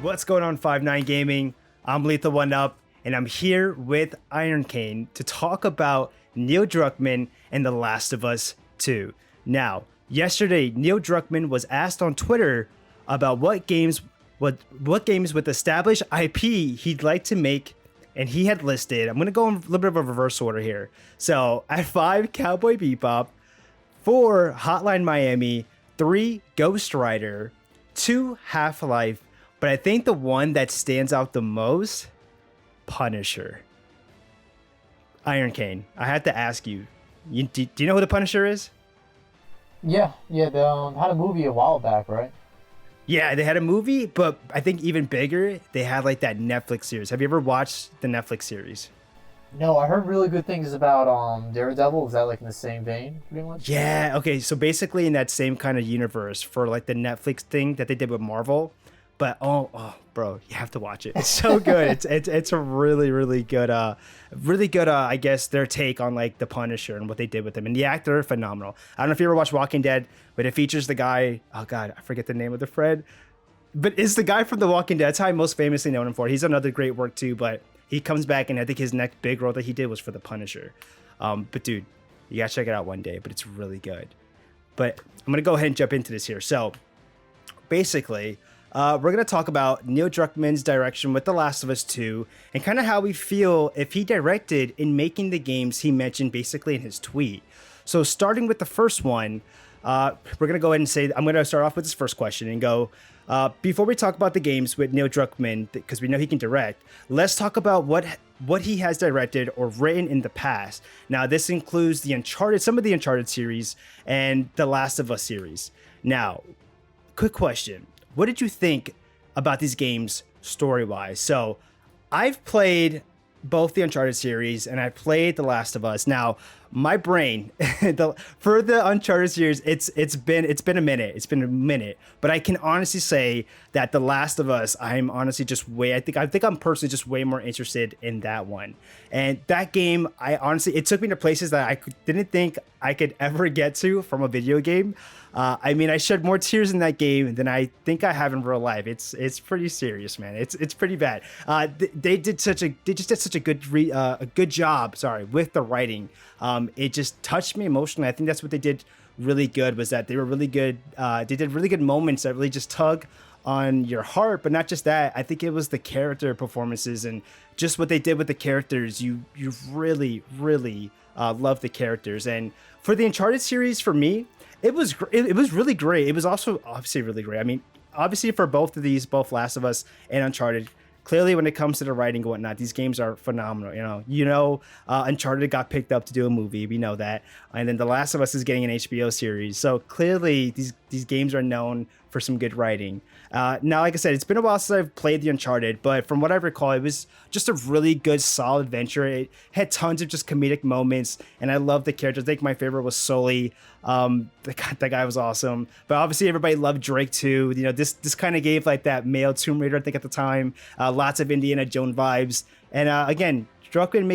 What's going on, 5-9 Gaming? I'm Lethal One Up, and I'm here with Iron Cane to talk about Neil Druckmann and The Last of Us 2. Now, yesterday, Neil Druckmann was asked on Twitter about what games with established IP he'd like to make, and he had listed, I'm going to go in a little bit of a reverse order here. So, at 5, Cowboy Bebop, 4, Hotline Miami, 3, Ghost Rider, 2, Half-Life, but I think the one that stands out the most, Punisher. Iron Cane, I had to ask you, do you know who the Punisher is? Yeah. They had a movie a while back, right? Yeah, they had a movie, but I think even bigger, they had like that Netflix series. Have you ever watched the Netflix series? No, I heard really good things about Daredevil. Is that like in the same vein, pretty much? Yeah, okay, so basically in that same kind of universe for like the Netflix thing that they did with Marvel. But oh, bro, you have to watch it. It's so good. It's a really good I guess their take on like the Punisher and what they did with him. And the actor, phenomenal. I don't know if you ever watched Walking Dead, but it features the guy. Oh God, I forget the name of the Fred, but it's the guy from The Walking Dead. That's how I most famously known him for. He's another great work too. But he comes back, and I think his next big role that he did was for the Punisher. But dude, you gotta check it out one day. But it's really good. But I'm gonna go ahead and jump into this here. So basically, we're going to talk about Neil Druckmann's direction with The Last of Us 2 and kind of how we feel if he directed in making the games he mentioned basically in his tweet. So starting with the first one, we're going to go ahead and say, I'm going to start off with this first question and go, before we talk about the games with Neil Druckmann, because we know he can direct, let's talk about what he has directed or written in the past. Now, this includes some of the Uncharted series and The Last of Us series. Now, quick question. What did you think about these games story-wise? So I've played both the Uncharted series and I played The Last of Us. Now, my brain for the Uncharted series, it's been a minute. It's been a minute, but I can honestly say that The Last of Us, I'm honestly just I think I'm personally just way more interested in that one. And that game, it took me to places that I didn't think I could ever get to from a video game. I mean, I shed more tears in that game than I think I have in real life. It's pretty serious, man. It's pretty bad. They just did such a good job. Sorry, with the writing. It just touched me emotionally. I think that's what they did really good. Was that they were really good. They did really good moments that really just tug on your heart. But not just that. I think it was the character performances and just what they did with the characters. You really love the characters. And for the Uncharted series, for me, it was really great. It was also obviously really great. I mean, obviously for both of these, both Last of Us and Uncharted, clearly when it comes to the writing and whatnot, these games are phenomenal. Uncharted got picked up to do a movie. We know that. And then The Last of Us is getting an HBO series. So clearly these games are known for some good writing. Now, like I said, it's been a while since I've played the Uncharted, but from what I recall, it was just a really good, solid adventure. It had tons of just comedic moments, and I love the characters. I think my favorite was Sully. That guy was awesome. But obviously, everybody loved Drake too. This kind of gave like that male Tomb Raider, I think, at the time. Lots of Indiana Jones vibes. And again, Druckmann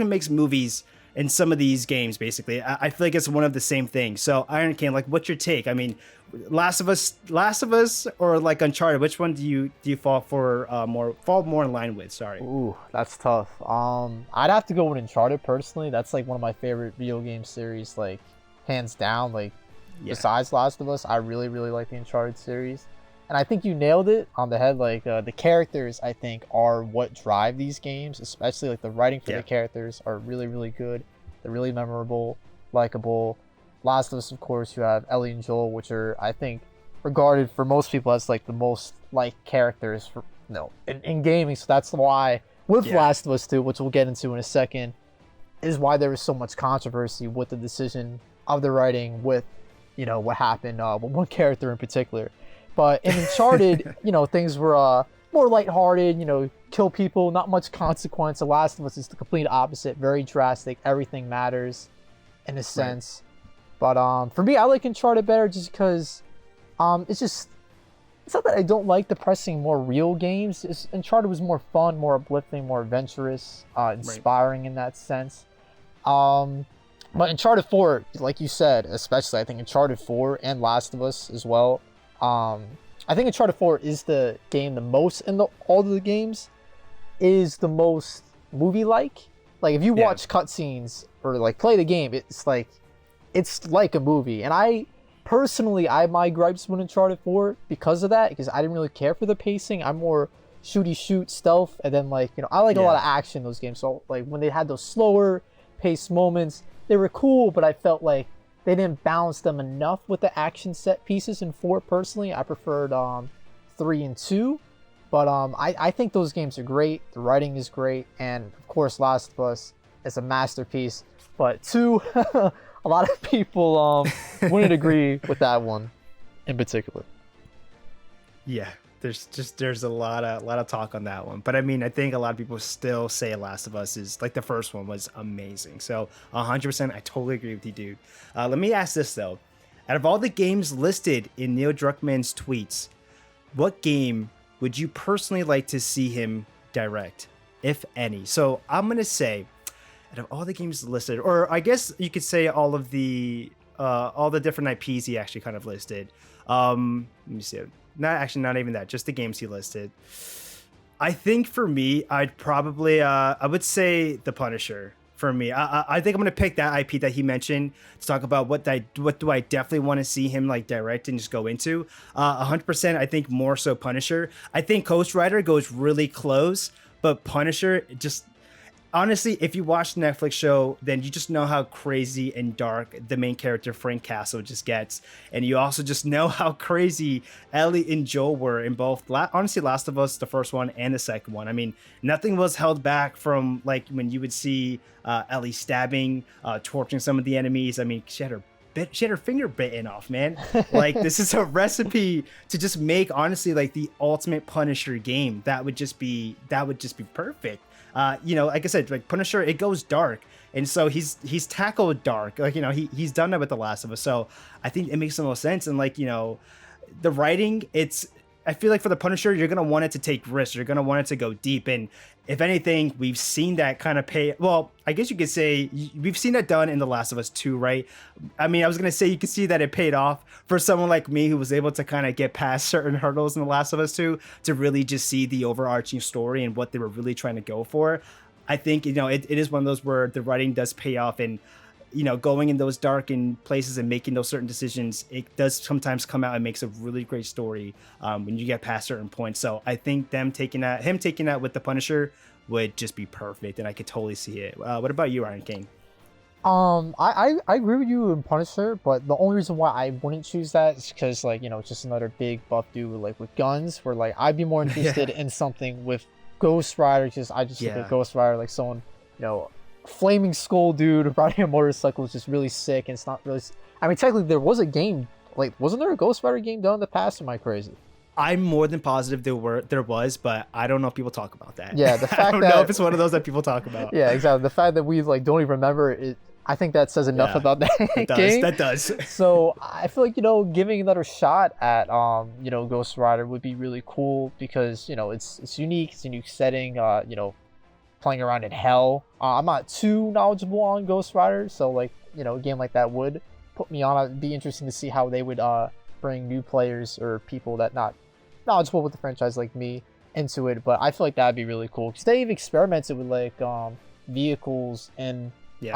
makes movies in some of these games, basically. I feel like it's one of the same things. So, Iron Can, like, what's your take? I mean, Last of Us, or like Uncharted? Which one do you fall more in line with? Sorry. Ooh, that's tough. I'd have to go with Uncharted personally. That's like one of my favorite video game series, like hands down. Like, besides Last of Us, I really like the Uncharted series. And I think you nailed it on the head. Like the characters, I think, are what drive these games. Especially like the writing for the characters are really good. They're really memorable, likable. Last of Us, of course, you have Ellie and Joel, which are, I think, regarded for most people as like the most liked characters in gaming. So that's why with Last of Us 2, which we'll get into in a second, is why there was so much controversy with the decision of the writing with, what happened with one character in particular. But in Uncharted, things were more lighthearted, kill people, not much consequence. The Last of Us is the complete opposite, very drastic. Everything matters in a sense. But for me, I like Uncharted better just because it's not that I don't like the pressing, more real games. Uncharted was more fun, more uplifting, more adventurous, inspiring in that sense. But Uncharted 4, like you said, especially, I think Uncharted 4 and Last of Us as well, I think Uncharted 4 is the game the most in all of the games is the most movie-like. Like if you watch cutscenes or like play the game, it's like a movie. And I personally, I have my gripes with Uncharted 4 because of that, because I didn't really care for the pacing. I'm more shooty shoot stealth, and then like, you know, I like a lot of action in those games. So like when they had those slower paced moments, they were cool, but I felt like they didn't balance them enough with the action set pieces in 4. Personally, I preferred 3 and 2. But I think those games are great. The writing is great, and of course Last of Us is a masterpiece. But 2, a lot of people wouldn't agree with that one in particular. Yeah, there's a lot of talk on that one. But I mean, I think a lot of people still say Last of Us is like the first one was amazing. So 100%, I totally agree with you, dude. Let me ask this though. Out of all the games listed in Neil Druckmann's tweets, what game would you personally like to see him direct, if any? So I'm going to say, out of all the games listed, or I guess you could say all the different IPs he actually kind of listed. Let me see. Not even that, just the games he listed. I think for me, I'd probably, I would say The Punisher. For me, I think I'm gonna pick that IP that he mentioned to talk about what do I definitely want to see him like direct and just go into. 100%, I think more so Punisher. I think Ghost Rider goes really close, but Punisher just honestly, if you watch the Netflix show, then you just know how crazy and dark the main character Frank Castle just gets, and you also just know how crazy Ellie and Joel were in both. Honestly, Last of Us, the first one and the second one. I mean, nothing was held back from like when you would see Ellie stabbing, torturing some of the enemies. I mean, she had her finger bitten off, man. Like this is a recipe to just make honestly like the ultimate Punisher game. That would just be perfect. You know, like I said, like Punisher, it goes dark, and so he's tackled dark. Like, you know, he's done that with The Last of Us. So I think it makes the most sense. And like, you know, the writing, I feel like for the Punisher, you're gonna want it to take risks. You're gonna want it to go deep. And if anything, we've seen that kind of pay. Well, I guess you could say we've seen that done in The Last of Us 2, right? I mean, I was gonna say you could see that it paid off for someone like me who was able to kind of get past certain hurdles in The Last of Us 2 to really just see the overarching story and what they were really trying to go for. I think, you know, it is one of those where the writing does pay off, and you know, going in those darkened places and making those certain decisions, it does sometimes come out and makes a really great story when you get past certain points. So I think him taking that with the Punisher would just be perfect, and I could totally see it. What about you, Iron King? I agree with you in Punisher, but the only reason why I wouldn't choose that is because, like, you know, it's just another big buff dude with guns, where like I'd be more interested in something with Ghost Rider, because I just look at Ghost Rider like someone, you know, flaming skull dude riding a motorcycle is just really sick. And it's not really, I mean, technically there was a game, like, wasn't there a Ghost Rider game done in the past? Am I crazy? I'm more than positive there was, but I don't know if people talk about that. Yeah, the fact I don't know if it's one of those that people talk about. Yeah, exactly. The fact that we like don't even remember it, I think that says enough about that game. That does. So I feel like, you know, giving another shot at you know, Ghost Rider would be really cool, because, you know, it's unique, it's a unique setting. You know, playing around in hell. I'm not too knowledgeable on Ghost Rider, so like, you know, a game like that would put me on. It'd be interesting to see how they would bring new players or people that not knowledgeable with the franchise like me into it. But I feel like that'd be really cool, because they've experimented with like vehicles in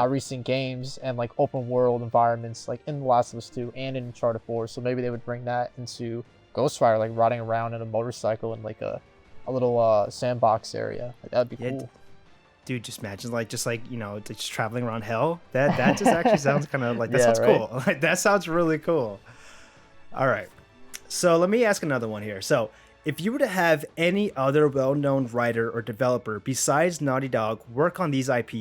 recent games and like open world environments, like in The Last of Us 2 and in Uncharted 4. So maybe they would bring that into Ghost Rider, like riding around in a motorcycle in like a little sandbox area. Like, that'd be cool. Dude, just imagine just you know, just traveling around hell. That just actually sounds kind of like, that sounds cool. Like, that sounds really cool. All right, so let me ask another one here. So if you were to have any other well-known writer or developer besides Naughty Dog work on these IP,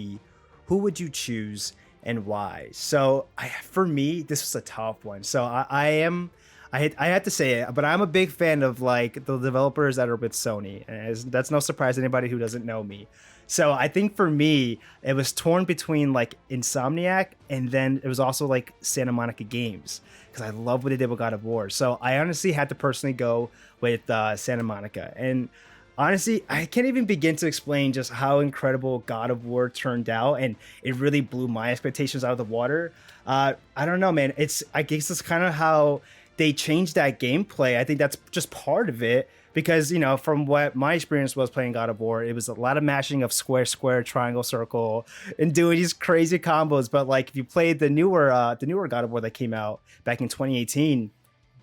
who would you choose and why? So for me, this was a tough one. So I had to say it, but I'm a big fan of like the developers that are with Sony, and that's no surprise to anybody who doesn't know me. So I think for me, it was torn between like Insomniac, and then it was also like Santa Monica Games, because I love what they did with God of War. So I honestly had to personally go with Santa Monica. And honestly, I can't even begin to explain just how incredible God of War turned out, and it really blew my expectations out of the water. I don't know, man. I guess it's kind of how they changed that gameplay. I think that's just part of it because, you know, from what my experience was playing God of War, it was a lot of mashing of square, square, triangle, circle, and doing these crazy combos. But like if you played the newer God of War that came out back in 2018,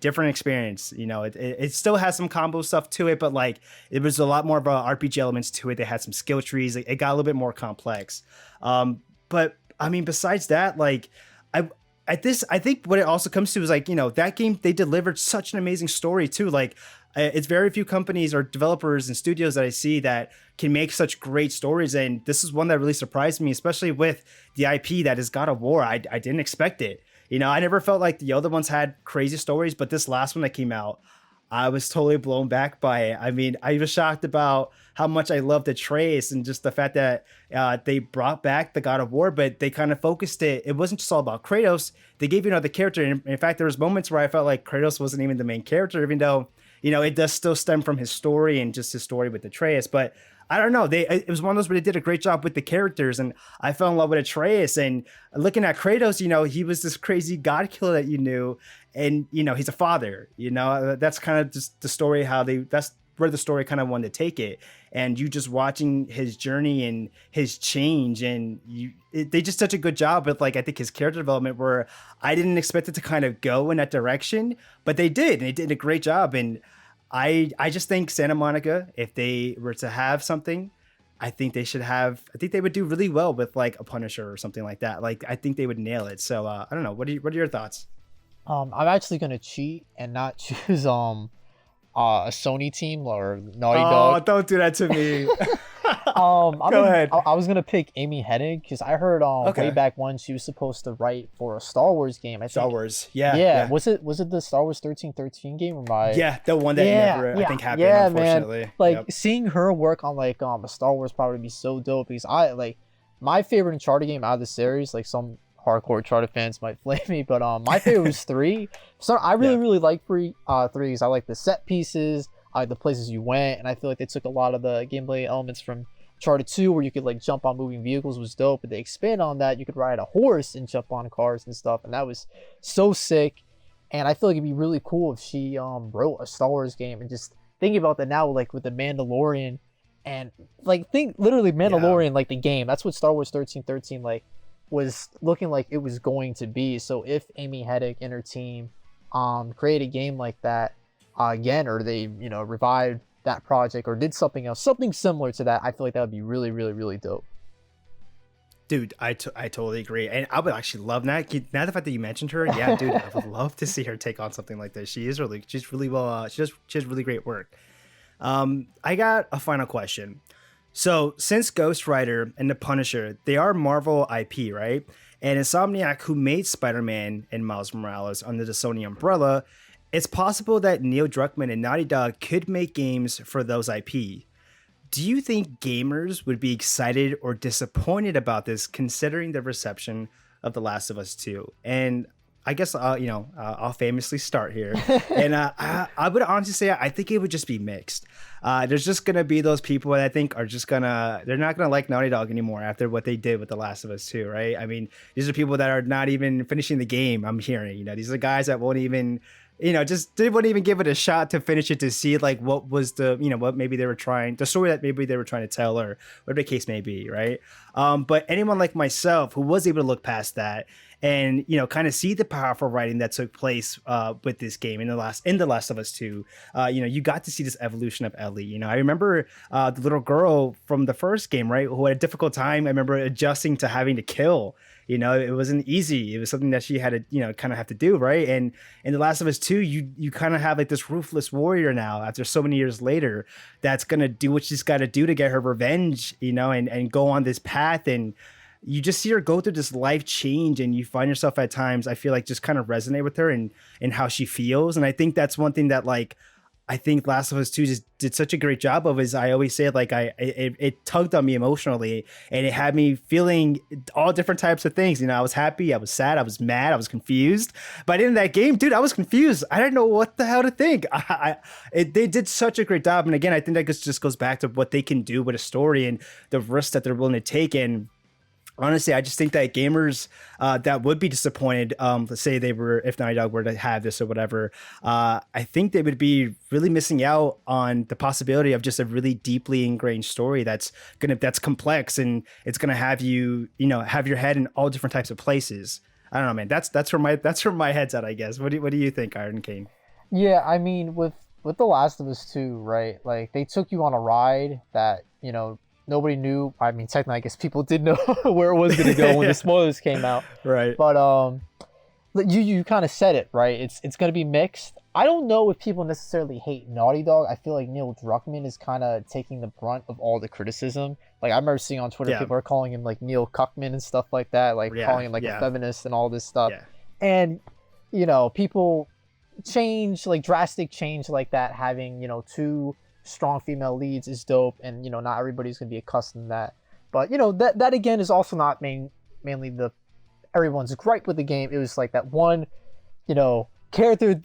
different experience. You know, it still has some combo stuff to it, but like it was a lot more of a RPG elements to it. They had some skill trees. It got a little bit more complex. But I mean, besides that, like I think what it also comes to is like, you know, that game, they delivered such an amazing story too. Like it's very few companies or developers and studios that I see that can make such great stories. And this is one that really surprised me, especially with the IP that is God of War. I didn't expect it. You know, I never felt like the other ones had crazy stories, but this last one that came out, I was totally blown back by it. I mean, I was shocked about how much I loved Atreus and just the fact that they brought back the God of War, but they kind of focused it. It wasn't just all about Kratos. They gave you another character. And in fact, there was moments where I felt like Kratos wasn't even the main character, even though, you know, it does still stem from his story and just his story with Atreus. But I don't know. It was one of those where they did a great job with the characters, and I fell in love with Atreus. And looking at Kratos, you know, he was this crazy god killer that you knew, and you know, he's a father. You know, that's kind of just the story that's where the story kind of wanted to take it. And you just watching his journey and his change, and they just did such a good job with, like, I think his character development where I didn't expect it to kind of go in that direction, but they did, and they did a great job. And I just think Santa Monica, if they were to have something, I think they would do really well with like a Punisher or something like that. Like, I think they would nail it. So I don't know. What are your thoughts? I'm actually gonna cheat and not choose a Sony team or Naughty Dog. Oh, don't do that to me. Go ahead. I was gonna pick Amy Hennig because I heard way back when she was supposed to write for a Star Wars game. I think. Star Wars, yeah. Was it the Star Wars 1313 game or my? Yeah, the one that never I think happened. Yeah, unfortunately. Man. Like seeing her work on like a Star Wars probably be so dope because I like my favorite Uncharted game out of the series. Like some hardcore Uncharted fans might flame me, but my favorite was 3. So I really like 3 because I like the set pieces, I like the places you went, and I feel like they took a lot of the gameplay elements from Uncharted 2 where you could like jump on moving vehicles was dope, but they expand on that. You could ride a horse and jump on cars and stuff, and that was so sick. And I feel like it'd be really cool if she wrote a Star Wars game. And just thinking about that now, like with the Mandalorian, and like think literally Mandalorian, like the game, that's what Star Wars 1313 like was looking like it was going to be. So if Amy Hennig and her team create a game like that again, or they, you know, revived that project or did something else, something similar to that, I feel like that would be really dope. Dude, I totally agree, and I would actually love that. Now the fact that you mentioned her, yeah, dude, I would love to see her take on something like this. She's really well. She has really great work. I got a final question. So since Ghost Rider and The Punisher, they are Marvel IP, right? And Insomniac, who made Spider-Man and Miles Morales under the Sony umbrella, it's possible that Neil Druckmann and Naughty Dog could make games for those IP. Do you think gamers would be excited or disappointed about this, considering the reception of The Last of Us 2? And I guess I'll famously start here, and I would honestly say I think it would just be mixed. There's just gonna be those people that I think are just they're not gonna like Naughty Dog anymore after what they did with The Last of Us 2, right? I mean, these are people that are not even finishing the game. I'm hearing, these are guys that won't even, they wouldn't even give it a shot to finish it to see like what was the, what maybe they were trying, the story that maybe they were trying to tell, or whatever the case may be, right? But anyone like myself who was able to look past that and kind of see the powerful writing that took place with this game in the Last of Us 2, you got to see this evolution of Ellie. I remember the little girl from the first game, right, who had a difficult time. I remember adjusting to having to kill. It wasn't easy. It was something that she had to, kind of have to do, right? And in The Last of Us 2, you kind of have like this ruthless warrior now after so many years later that's gonna do what she's got to do to get her revenge, and go on this path. And you just see her go through this life change, and you find yourself at times, I feel like, just kind of resonate with her and how she feels. And I think that's one thing that, like, I think Last of Us 2 just did such a great job of, is I always say, like, it tugged on me emotionally, and it had me feeling all different types of things. I was happy, I was sad, I was mad, I was confused. But in that game, dude, I was confused. I didn't know what the hell to think. They did such a great job. And again, I think that just goes back to what they can do with a story and the risks that they're willing to take. And Honestly, I just think that gamers that would be disappointed, let's say they were, if Naughty Dog were to have this or whatever, I think they would be really missing out on the possibility of just a really deeply ingrained story that's complex, and it's gonna have you, have your head in all different types of places. I don't know, man. That's where my head's at, I guess. What do you think, Iron King? Yeah, I mean, with The Last of Us 2, right? Like they took you on a ride that, nobody knew. I mean, technically, I guess people did know where it was going to go when the spoilers came out. Right. But you kind of said it, right? It's going to be mixed. I don't know if people necessarily hate Naughty Dog. I feel like Neil Druckmann is kind of taking the brunt of all the criticism. Like I remember seeing on Twitter, people are calling him like Neil Cuckman and stuff like that, like calling him like a feminist and all this stuff. Yeah. And people change, like drastic change like that, having two strong female leads is dope, and not everybody's gonna be accustomed to that. But that again is also not mainly the everyone's gripe with the game. It was like that one character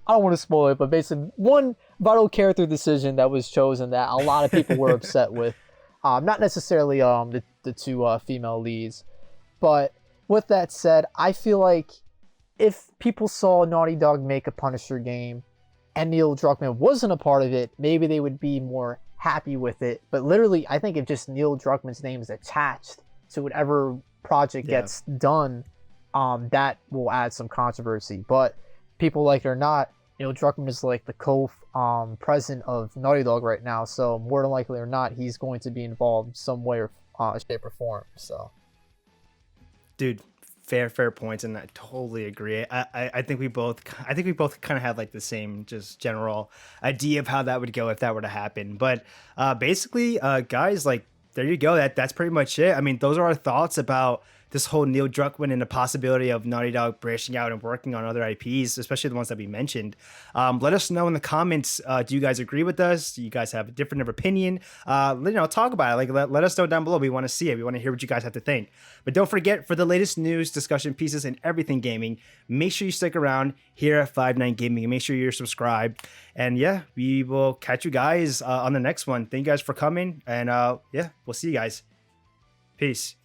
I don't want to spoil it, but basically one vital character decision that was chosen that a lot of people were upset with. Not necessarily the two female leads, but with that said, I feel like if people saw Naughty Dog make a Punisher game and Neil Druckmann wasn't a part of it, maybe they would be more happy with it. But literally, I think if just Neil Druckmann's name is attached to whatever project gets done, that will add some controversy. But people like it or not, Neil Druckmann is like the president of Naughty Dog right now, so more than likely or not, he's going to be involved some way or shape or form. So, dude, fair points, and I totally agree. I think we both kind of had like the same just general idea of how that would go if that were to happen. But basically, guys, like there you go. That's pretty much it. I mean, those are our thoughts about this whole Neil Druckmann and the possibility of Naughty Dog branching out and working on other IPs, especially the ones that we mentioned. Let us know in the comments. Do you guys agree with us? Do you guys have a different opinion? Talk about it. Like, let us know down below. We want to see it. We want to hear what you guys have to think. But don't forget, for the latest news, discussion pieces, and everything gaming, make sure you stick around here at 5-9 Gaming and make sure you're subscribed. And yeah, we will catch you guys on the next one. Thank you guys for coming. And we'll see you guys. Peace.